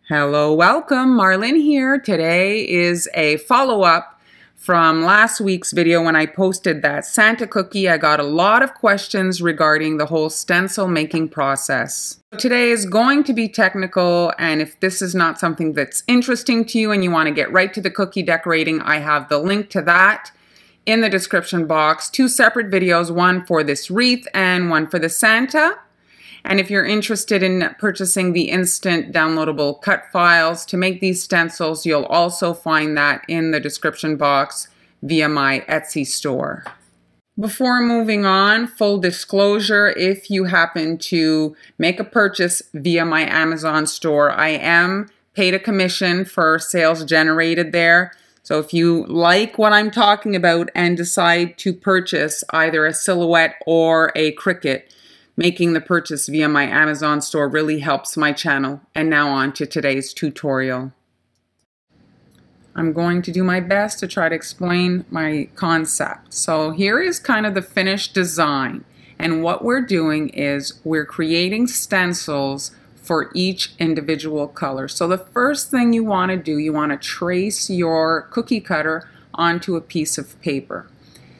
Hello, welcome. Marlene here. Today is a follow-up from last week's video when I posted that Santa cookie. I got a lot of questions regarding the whole stencil making process. Today is going to be technical, and if this is not something that's interesting to you and you want to get right to the cookie decorating, I have the link to that in the description box. Two separate videos, one for this wreath and one for the Santa. And if you're interested in purchasing the instant downloadable cut files to make these stencils, you'll also find that in the description box via my Etsy store. Before moving on, full disclosure, if you happen to make a purchase via my Amazon store, I am paid a commission for sales generated there. So if you like what I'm talking about and decide to purchase either a silhouette or a Cricut, making the purchase via my Amazon store really helps my channel. And now on to today's tutorial. I'm going to do my best to try to explain my concept. So here is kind of the finished design. And what we're doing is we're creating stencils for each individual color. So the first thing you want to do, you want to trace your cookie cutter onto a piece of paper.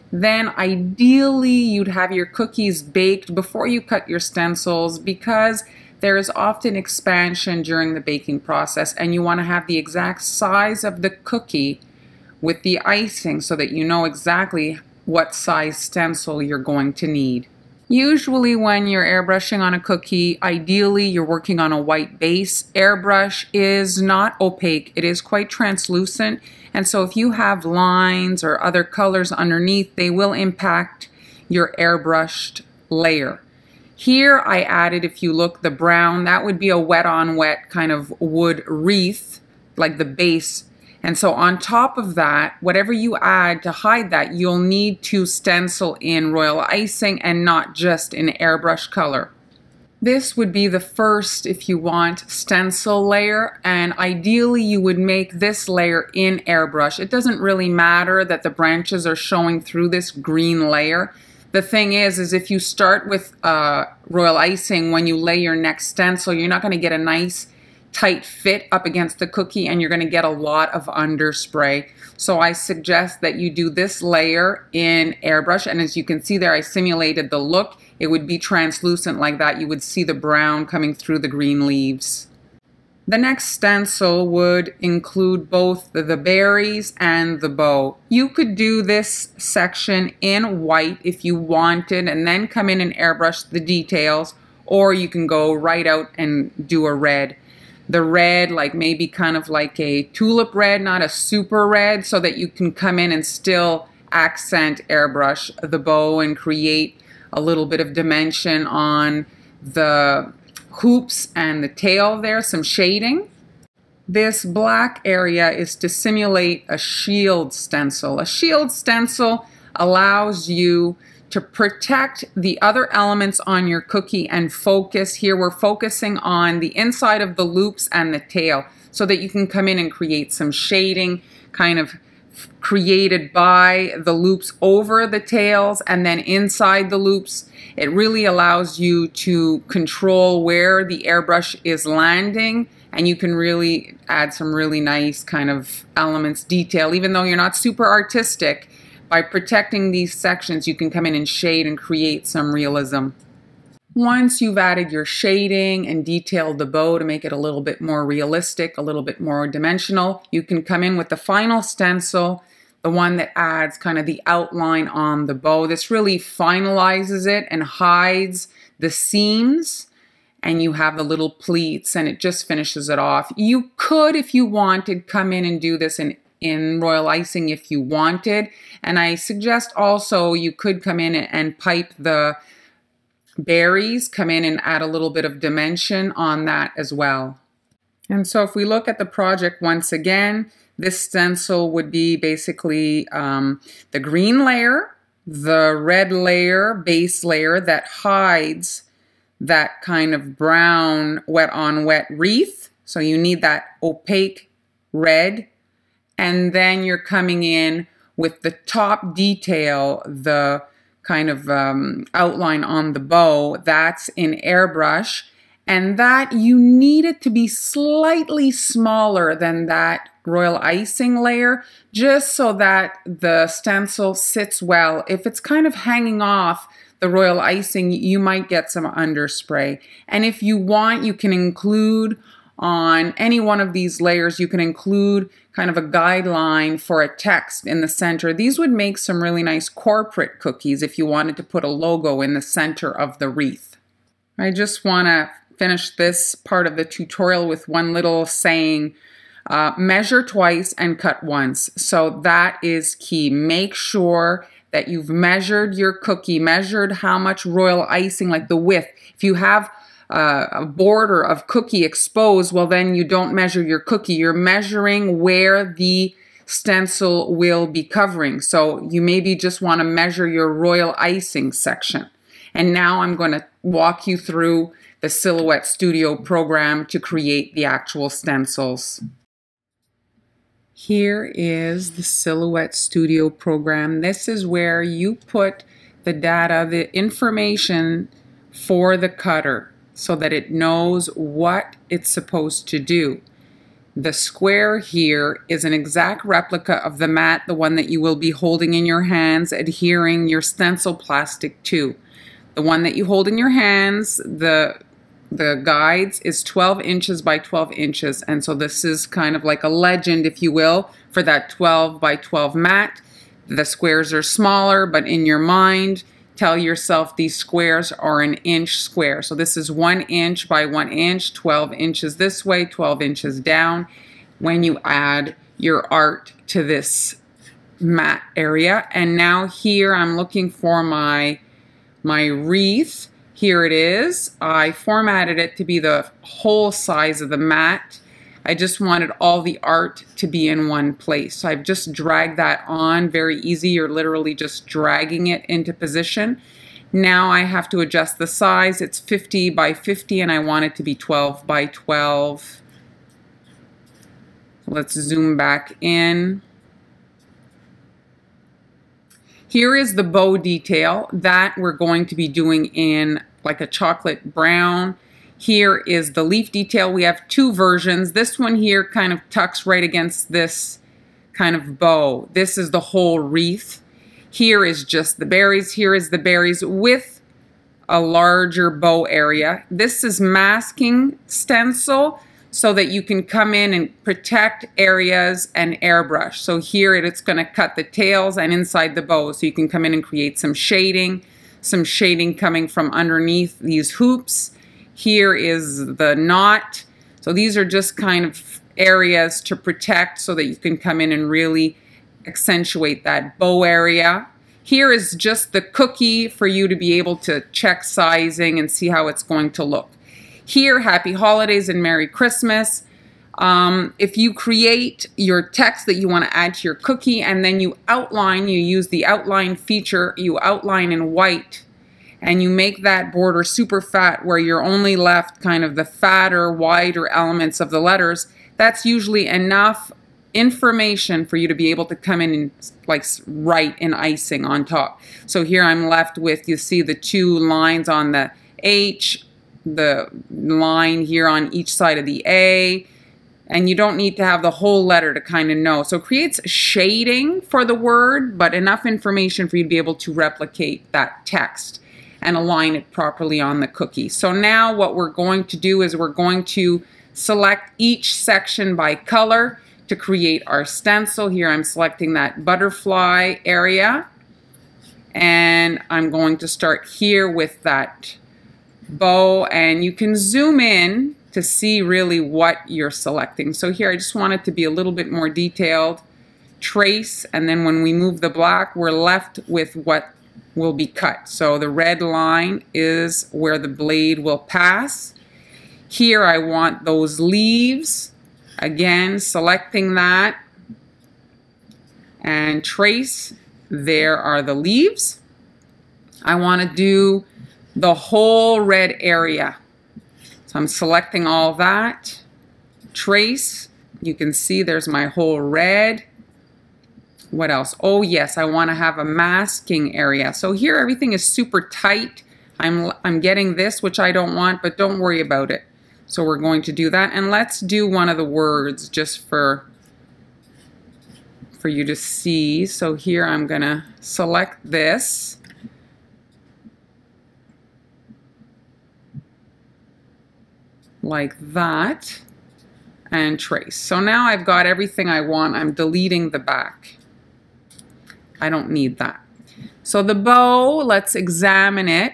Then ideally you'd have your cookies baked before you cut your stencils, because there is often expansion during the baking process and you want to have the exact size of the cookie with the icing so that you know exactly what size stencil you're going to need. Usually when you're airbrushing on a cookie, ideally you're working on a white base. Airbrush is not opaque, it is quite translucent, and so if you have lines or other colors underneath, they will impact your airbrushed layer. Here I added, if you look, the brown, that would be a wet on wet kind of wood wreath, like the base. And so on top of that, whatever you add to hide that, you'll need to stencil in royal icing and not just in airbrush color. This would be the first, if you want, stencil layer, and ideally you would make this layer in airbrush. It doesn't really matter that the branches are showing through this green layer. The thing is if you start with royal icing, when you lay your next stencil, you're not going to get a nice tight fit up against the cookie and you're going to get a lot of underspray. So I suggest that you do this layer in airbrush, and as you can see there, I simulated the look. It would be translucent like that. You would see the brown coming through the green leaves. The next stencil would include both the berries and the bow. You could do this section in white if you wanted and then come in and airbrush the details, or you can go right out and do a red. The red, like maybe kind of like a tulip red, not a super red, so that you can come in and still accent airbrush the bow and create a little bit of dimension on the hoops and the tail there, some shading. This black area is to simulate a shield stencil. A shield stencil allows you to protect the other elements on your cookie and focus. Here we're focusing on the inside of the loops and the tail so that you can come in and create some shading kind of created by the loops over the tails and then inside the loops. It really allows you to control where the airbrush is landing, and you can really add some really nice kind of elements, detail, even though you're not super artistic. By protecting these sections, you can come in and shade and create some realism. Once you've added your shading and detailed the bow to make it a little bit more realistic, a little bit more dimensional, you can come in with the final stencil, the one that adds kind of the outline on the bow. This really finalizes it and hides the seams, and you have the little pleats, and it just finishes it off. You could, if you wanted, come in and do this in royal icing if you wanted, and I suggest also you could come in and pipe the berries, come in and add a little bit of dimension on that as well. And so if we look at the project once again, this stencil would be basically the green layer, the red layer, base layer that hides that kind of brown wet on wet wreath. So you need that opaque red. And then you're coming in with the top detail, the kind of outline on the bow, that's in airbrush. and that you need it to be slightly smaller than that royal icing layer, just so that the stencil sits well. If it's kind of hanging off the royal icing, you might get some underspray. And if you want, you can include on any one of these layers, you can include kind of a guideline for a text in the center. These would make some really nice corporate cookies if you wanted to put a logo in the center of the wreath. I just want to finish this part of the tutorial with one little saying, measure twice and cut once. So that is key. Make sure that you've measured your cookie, measured how much royal icing, like the width. If you have a border of cookie exposed, well, then you don't measure your cookie. You're measuring where the stencil will be covering. So you maybe just want to measure your royal icing section. And now I'm going to walk you through the Silhouette Studio program to create the actual stencils. Here is the Silhouette Studio program. This is where you put the data, the information for the cutter, so that it knows what it's supposed to do. The square here is an exact replica of the mat, the one that you will be holding in your hands, adhering your stencil plastic to. The one that you hold in your hands, the guides, is 12 inches by 12 inches. And so this is kind of like a legend, if you will, for that 12 by 12 mat. The squares are smaller, but in your mind, tell yourself these squares are an inch square. So this is 1 inch by 1 inch, 12 inches this way, 12 inches down. When you add your art to this mat area. And now here I'm looking for my wreath. Here it is. I formatted it to be the whole size of the mat. I just wanted all the art to be in one place. So I've just dragged that on very easy. You're literally just dragging it into position. Now I have to adjust the size. It's 50 by 50 and I want it to be 12 by 12. Let's zoom back in. Here is the bow detail that we're going to be doing in like a chocolate brown. Here is the leaf detail. We have two versions. This one here kind of tucks right against this kind of bow. This is the whole wreath. Here is just the berries. Here is the berries with a larger bow area. This is masking stencil so that you can come in and protect areas and airbrush. So here it's going to cut the tails and inside the bow. So you can come in and create some shading coming from underneath these hoops. Here is the knot. So these are just kind of areas to protect so that you can come in and really accentuate that bow area. Here is just the cookie for you to be able to check sizing and see how it's going to look. Here, Happy Holidays and Merry Christmas. If you create your text that you want to add to your cookie and then you outline, you use the outline feature, you outline in white, and you make that border super fat where you're only left kind of the fatter, wider elements of the letters, that's usually enough information for you to be able to come in and like write in icing on top. So here I'm left with, you see the two lines on the H, the line here on each side of the A, and you don't need to have the whole letter to kind of know. So it creates shading for the word, but enough information for you to be able to replicate that text and align it properly on the cookie. So now what we're going to do is we're going to select each section by color to create our stencil. Here I'm selecting that butterfly area, and I'm going to start here with that bow, and you can zoom in to see really what you're selecting. So here I just want it to be a little bit more detailed. Trace, and then when we move the black, we're left with what will be cut. So the red line is where the blade will pass. Here I want those leaves. Again, selecting that and trace. There are the leaves. I want to do the whole red area. So I'm selecting all that. Trace. You can see there's my whole red. What else? Oh yes, I want to have a masking area. So here everything is super tight. I'm getting this, which I don't want, but don't worry about it. So we're going to do that, and let's do one of the words just for you to see. So here I'm gonna select this. Like that, and trace. So now I've got everything I want. I'm deleting the back. I don't need that. So the bow, let's examine it.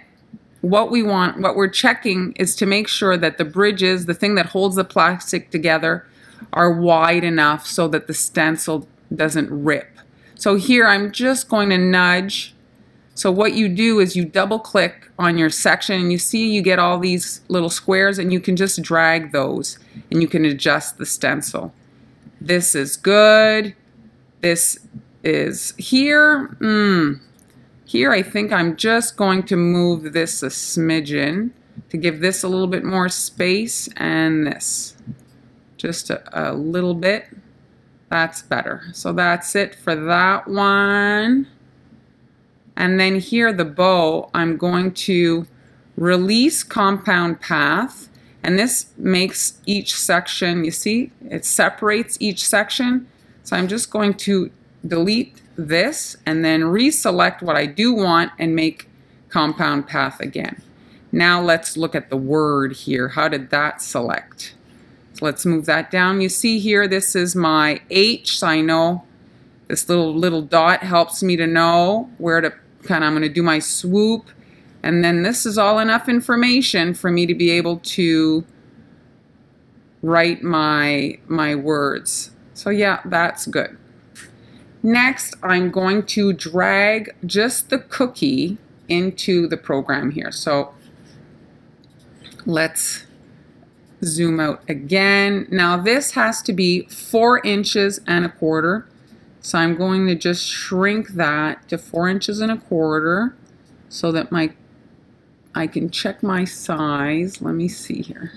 What we want, what we're checking is to make sure that the bridges, the thing that holds the plastic together, are wide enough so that the stencil doesn't rip. So here I'm just going to nudge. So what you do is you double click on your section and you see you get all these little squares, and you can just drag those and you can adjust the stencil. This is good. This is here. Here I think I'm just going to move this a smidgen to give this a little bit more space, and this. Just a little bit. That's better. So that's it for that one. And then here, the bow, I'm going to release compound path, and this makes each section, you see, it separates each section. So I'm just going to delete this and then reselect what I do want and make compound path again. Now let's look at the word here. How did that select? So let's move that down. You see here, this is my H, so I know this little dot helps me to know where to I'm going to do my swoop, and then this is all enough information for me to be able to write my words. So yeah, that's good. Next, I'm going to drag just the cookie into the program here. So let's zoom out again. Now this has to be 4 inches and a quarter. So I'm going to just shrink that to 4 inches and a quarter so that I can check my size. Let me see here.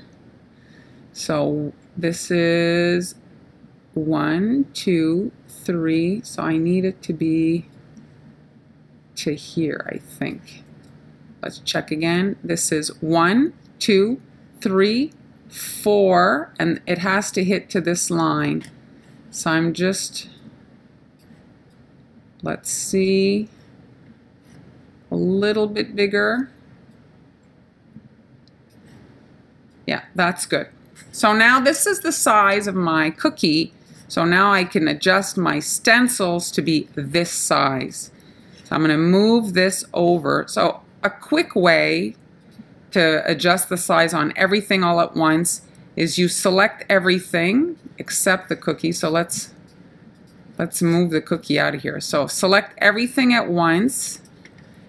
So this is 1, 2, 3. So I need it to be to here, I think. Let's check again. This is 1, 2, 3, 4, and it has to hit to this line. So I'm just... Let's see, a little bit bigger. Yeah, that's good. So now this is the size of my cookie. So now I can adjust my stencils to be this size. So I'm going to move this over. So a quick way to adjust the size on everything all at once is you select everything except the cookie. So let's move the cookie out of here. So select everything at once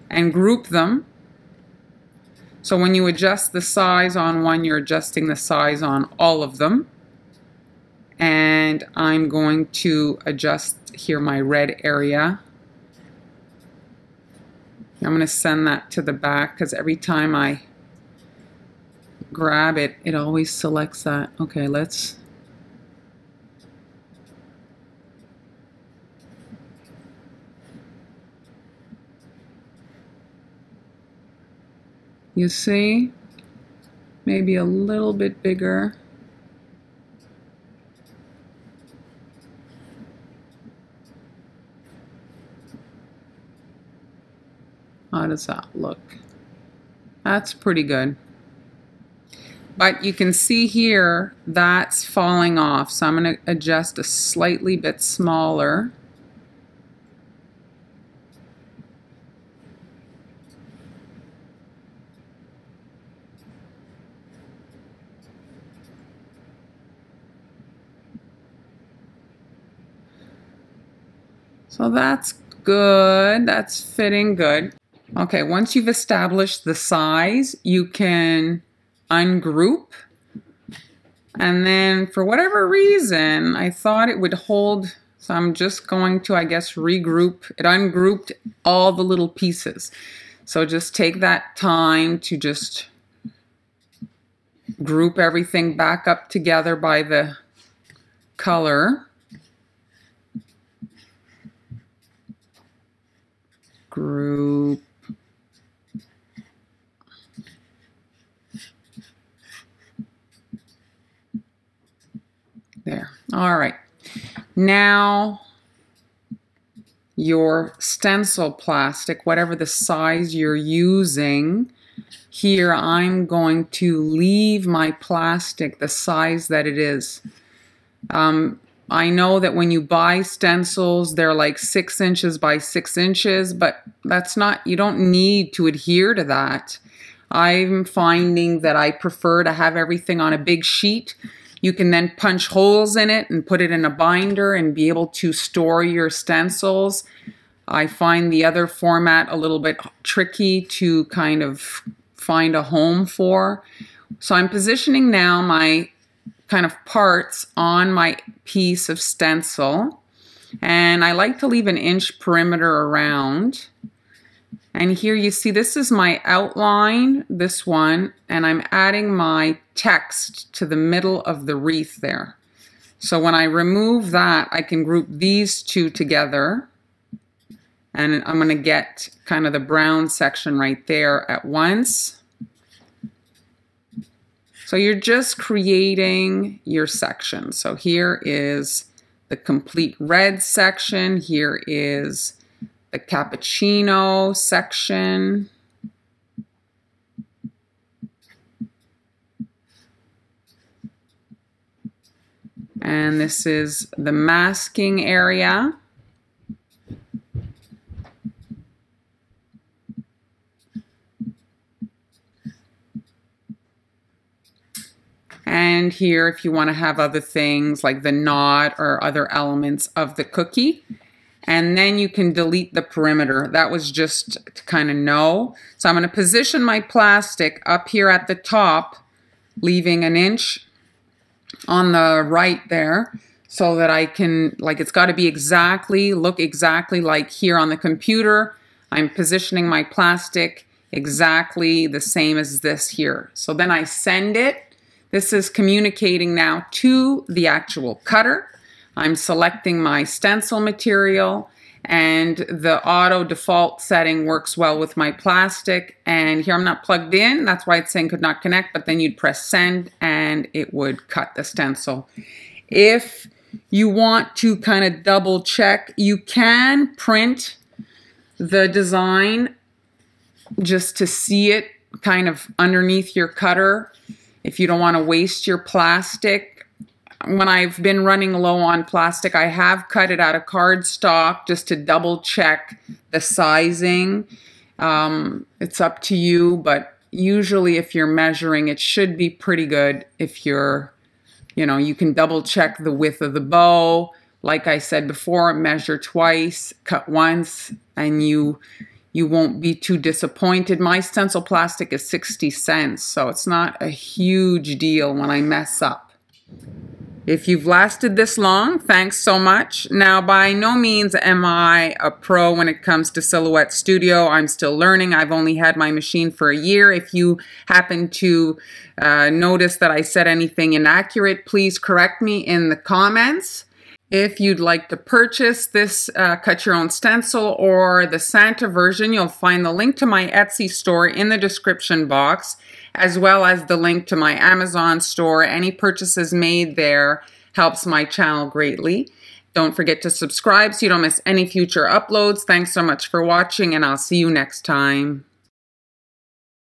and group them. So when you adjust the size on one, you're adjusting the size on all of them. And I'm going to adjust here my red area. I'm going to send that to the back because every time I grab it, it always selects that. Okay, let's... You see, maybe a little bit bigger. How does that look? That's pretty good. But you can see here, that's falling off. So I'm going to adjust a slightly bit smaller. So that's good. That's fitting good. Okay, once you've established the size, you can ungroup. And then for whatever reason, I thought it would hold. So I'm just going to, I guess, regroup. It ungrouped all the little pieces. So just take that time to just group everything back up together by the color. Group. there. All right. Now, your stencil plastic, whatever the size you're using, here I'm going to leave my plastic the size that it is. I know that when you buy stencils, they're like 6 inches by 6 inches, but that's not, you don't need to adhere to that. I'm finding that I prefer to have everything on a big sheet. You can then punch holes in it and put it in a binder and be able to store your stencils. I find the other format a little bit tricky to kind of find a home for. So I'm positioning now my kind of parts on my piece of stencil, and I like to leave an inch perimeter around. And here you see this is my outline, this one, and I'm adding my text to the middle of the wreath there. So when I remove that, I can group these two together, and I'm going to get kind of the brown section right there at once. So you're just creating your section. So here is the complete red section. Here is the cappuccino section. And this is the masking area. And here, if you want to have other things like the knot or other elements of the cookie. And then you can delete the perimeter. That was just to kind of know. So I'm going to position my plastic up here at the top, leaving an inch on the right there, so that I can, like, it's got to be exactly, look exactly like here on the computer. I'm positioning my plastic exactly the same as this here. So then I send it. This is communicating now to the actual cutter. I'm selecting my stencil material, and the auto default setting works well with my plastic. And here I'm not plugged in, that's why it's saying could not connect, but then you'd press send and it would cut the stencil. If you want to kind of double check, you can print the design just to see it kind of underneath your cutter if you don't want to waste your plastic. When I've been running low on plastic, I have cut it out of cardstock just to double check the sizing. It's up to you, but usually if you're measuring, it should be pretty good. If you're, you can double check the width of the bow. Like I said before, measure twice, cut once, and you won't be too disappointed. My stencil plastic is 60 cents, so it's not a huge deal when I mess up. If you've lasted this long, thanks so much. Now, by no means am I a pro when it comes to Silhouette Studio. I'm still learning. I've only had my machine for a year. If you happen to notice that I said anything inaccurate, please correct me in the comments. If you'd like to purchase this Cut Your Own Stencil or the Santa version, you'll find the link to my Etsy store in the description box, as well as the link to my Amazon store. Any purchases made there helps my channel greatly. Don't forget to subscribe so you don't miss any future uploads. Thanks so much for watching, and I'll see you next time.